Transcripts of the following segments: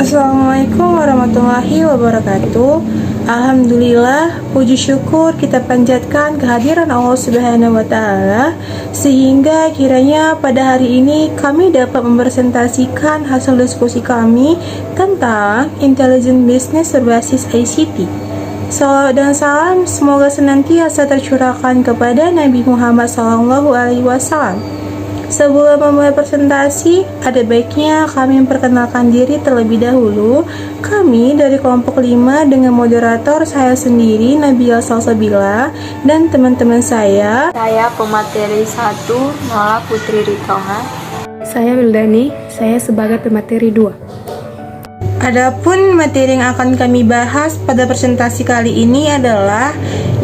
Assalamualaikum warahmatullahi wabarakatuh. Alhamdulillah, puji syukur kita panjatkan kehadiran Allah Subhanahu wa Ta'ala, sehingga kiranya pada hari ini kami dapat mempresentasikan hasil diskusi kami tentang intelligent business berbasis ICT. Salawat dan salam semoga senantiasa tercurahkan kepada Nabi Muhammad SAW. Sebelum memulai presentasi, ada baiknya kami memperkenalkan diri terlebih dahulu. Kami dari kelompok 5 dengan moderator saya sendiri, Nabila Salsabila, dan teman-teman saya. Saya pemateri 1, Nola Putri Ritonga. Saya Wildani, saya sebagai pemateri 2. Adapun materi yang akan kami bahas pada presentasi kali ini adalah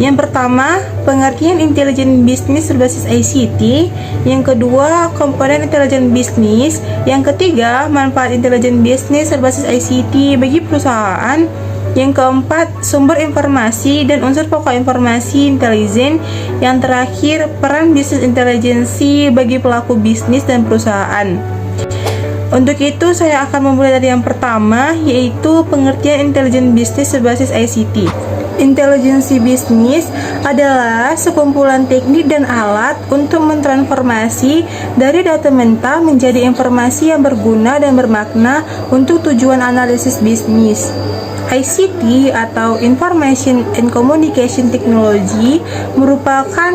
yang pertama, pengertian intelligent business berbasis ICT. Yang kedua, komponen intelligent business. Yang ketiga, manfaat intelligent business berbasis ICT bagi perusahaan. Yang keempat, sumber informasi dan unsur pokok informasi intelijen. Yang terakhir, peran bisnis intelijensi bagi pelaku bisnis dan perusahaan. Untuk itu, saya akan memulai dari yang pertama, yaitu pengertian intelligent business berbasis ICT. Intelijensi bisnis adalah sekumpulan teknik dan alat untuk mentransformasi dari data mentah menjadi informasi yang berguna dan bermakna untuk tujuan analisis bisnis. ICT atau Information and Communication Technology merupakan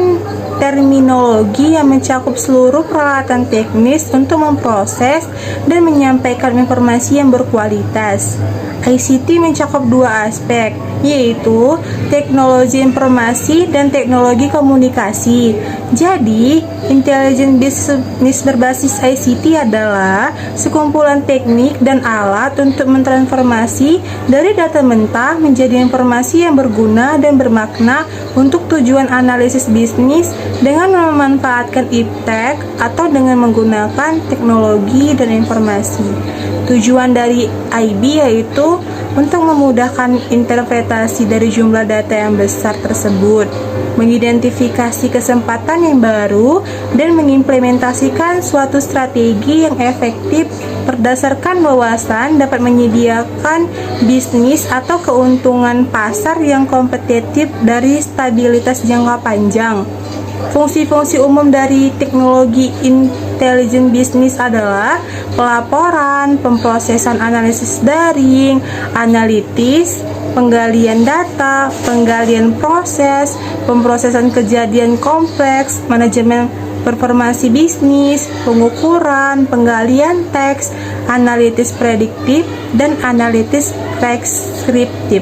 terminologi yang mencakup seluruh peralatan teknis untuk memproses dan menyampaikan informasi yang berkualitas. ICT mencakup dua aspek, yaitu teknologi informasi dan teknologi komunikasi. Jadi, intelligent business berbasis ICT adalah sekumpulan teknik dan alat untuk mentransformasi dari data mentah menjadi informasi yang berguna dan bermakna untuk tujuan analisis bisnis dengan memanfaatkan iptek atau dengan menggunakan teknologi dan informasi. Tujuan dari IB yaitu untuk memudahkan interpretasi dari jumlah data yang besar tersebut, mengidentifikasi kesempatan yang baru, dan mengimplementasikan suatu strategi yang efektif berdasarkan wawasan dapat menyediakan bisnis atau keuntungan pasar yang kompetitif dari stabilitas jangka panjang. Fungsi-fungsi umum dari teknologi intelligent business adalah pelaporan, pemrosesan analisis daring, analitis, penggalian data, penggalian proses, pemrosesan kejadian kompleks, manajemen performasi bisnis, pengukuran, penggalian teks, analitis prediktif, dan analitis preskriptif.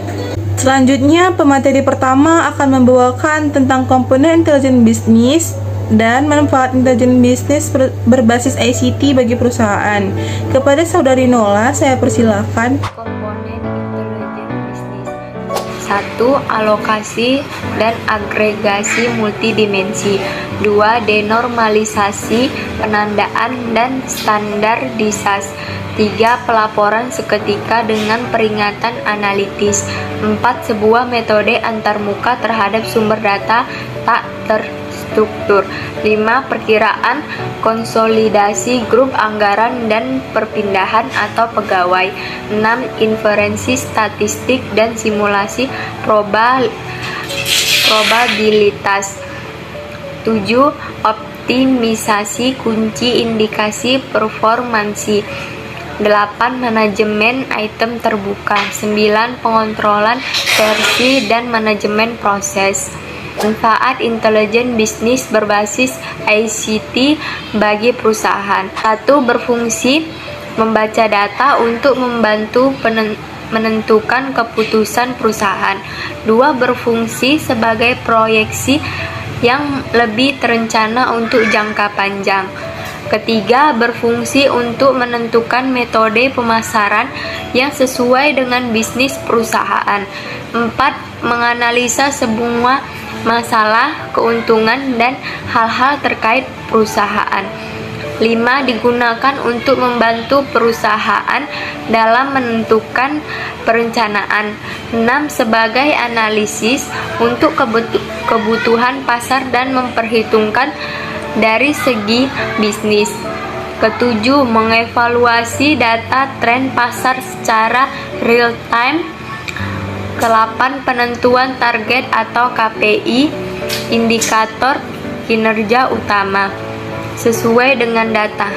Selanjutnya, pemateri pertama akan membawakan tentang komponen intelligent business dan manfaat intelligent business berbasis ICT bagi perusahaan. Kepada Saudari Nola, saya persilakan. Komponen intelligent business. 1. Alokasi dan agregasi multidimensi. 2. Denormalisasi, penandaan dan standarisasi. 3. Pelaporan seketika dengan peringatan analitis. 4. Sebuah metode antarmuka terhadap sumber data tak terstruktur. 5. Perkiraan konsolidasi grup anggaran dan perpindahan atau pegawai. 6. Inferensi statistik dan simulasi probabilitas. 7. Optimisasi kunci indikasi performansi. 8. Manajemen item terbuka. 9. Pengontrolan versi dan manajemen proses. Manfaat intelligent business berbasis ICT bagi perusahaan. 1. Berfungsi membaca data untuk membantu menentukan keputusan perusahaan. 2. Berfungsi sebagai proyeksi yang lebih terencana untuk jangka panjang. Ketiga, berfungsi untuk menentukan metode pemasaran yang sesuai dengan bisnis perusahaan. 4. Menganalisa semua masalah, keuntungan, dan hal-hal terkait perusahaan. 5. Digunakan untuk membantu perusahaan dalam menentukan perencanaan. 6. Sebagai analisis untuk kebutuhan pasar dan memperhitungkan dari segi bisnis. Ketujuh, mengevaluasi data tren pasar secara real time. Ke-8, penentuan target atau KPI, indikator kinerja utama, sesuai dengan data.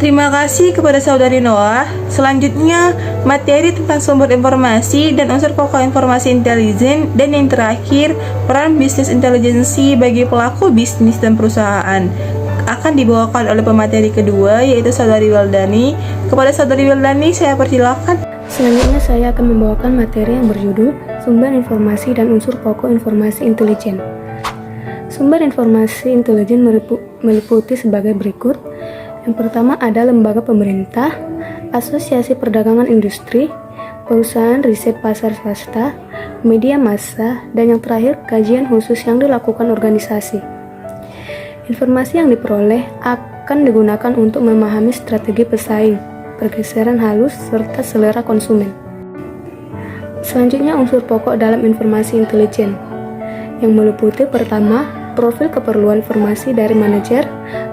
Terima kasih kepada Saudari Noah. Selanjutnya, materi tentang sumber informasi dan unsur pokok informasi intelijen. Dan yang terakhir, peran bisnis intelijensi bagi pelaku bisnis dan perusahaan akan dibawakan oleh pemateri kedua, yaitu Saudari Wildani. Kepada Saudari Wildani, saya persilakan. Selanjutnya saya akan membawakan materi yang berjudul Sumber Informasi dan Unsur Pokok Informasi Intelijen. Sumber informasi intelijen meliputi sebagai berikut. Yang pertama ada lembaga pemerintah, asosiasi perdagangan industri, perusahaan riset pasar swasta, media massa, dan yang terakhir kajian khusus yang dilakukan organisasi. Informasi yang diperoleh akan digunakan untuk memahami strategi pesaing, pergeseran halus, serta selera konsumen. Selanjutnya unsur pokok dalam informasi intelijen yang meliputi pertama, profil keperluan informasi dari manajer,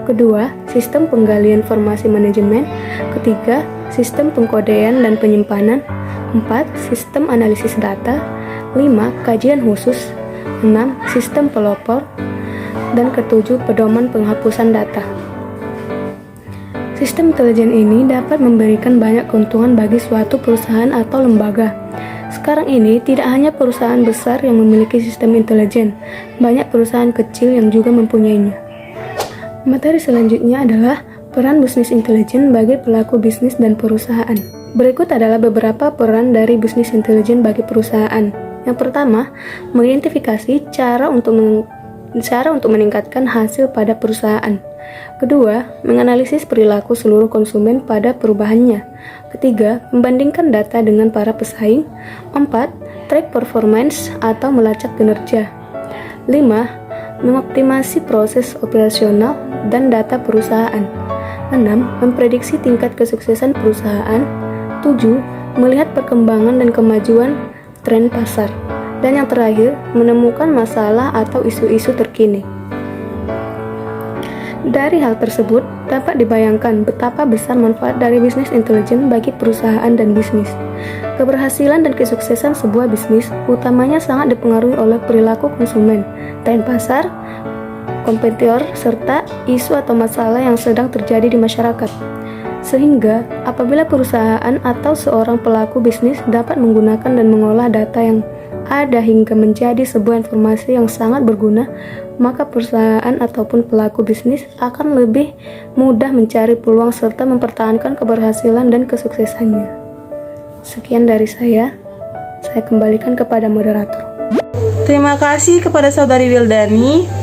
kedua, sistem penggalian informasi manajemen, ketiga, sistem pengkodean dan penyimpanan, 4. Sistem analisis data, 5. Kajian khusus, 6. Sistem pelopor, dan ketujuh, pedoman penghapusan data. Sistem intelijen ini dapat memberikan banyak keuntungan bagi suatu perusahaan atau lembaga. Sekarang ini tidak hanya perusahaan besar yang memiliki sistem intelijen, banyak perusahaan kecil yang juga mempunyainya. Materi selanjutnya adalah peran bisnis intelijen bagi pelaku bisnis dan perusahaan. Berikut adalah beberapa peran dari bisnis intelijen bagi perusahaan. Yang pertama, mengidentifikasi cara untuk meningkatkan hasil pada perusahaan. Kedua, menganalisis perilaku seluruh konsumen pada perubahannya. Ketiga, membandingkan data dengan para pesaing. 4. Track performance atau melacak kinerja. 5. Mengoptimasi proses operasional dan data perusahaan. 6. Memprediksi tingkat kesuksesan perusahaan. 7. Melihat perkembangan dan kemajuan tren pasar. Dan yang terakhir, menemukan masalah atau isu-isu terkini. Dari hal tersebut, dapat dibayangkan betapa besar manfaat dari bisnis intelijen bagi perusahaan dan bisnis. Keberhasilan dan kesuksesan sebuah bisnis utamanya sangat dipengaruhi oleh perilaku konsumen, tren pasar, kompetitor, serta isu atau masalah yang sedang terjadi di masyarakat. Sehingga, apabila perusahaan atau seorang pelaku bisnis dapat menggunakan dan mengolah data yang ada hingga menjadi sebuah informasi yang sangat berguna, maka perusahaan ataupun pelaku bisnis akan lebih mudah mencari peluang serta mempertahankan keberhasilan dan kesuksesannya. Sekian dari saya kembalikan kepada moderator. Terima kasih kepada Saudari Wildani.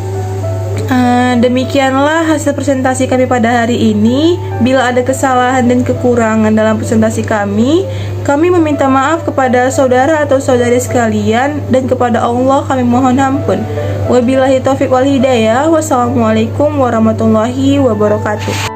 Demikianlah hasil presentasi kami pada hari ini. Bila ada kesalahan dan kekurangan dalam presentasi kami meminta maaf kepada saudara atau saudari sekalian, dan kepada Allah kami mohon ampun. Wabillahi taufiq wal hidayah. Wassalamualaikum warahmatullahi wabarakatuh.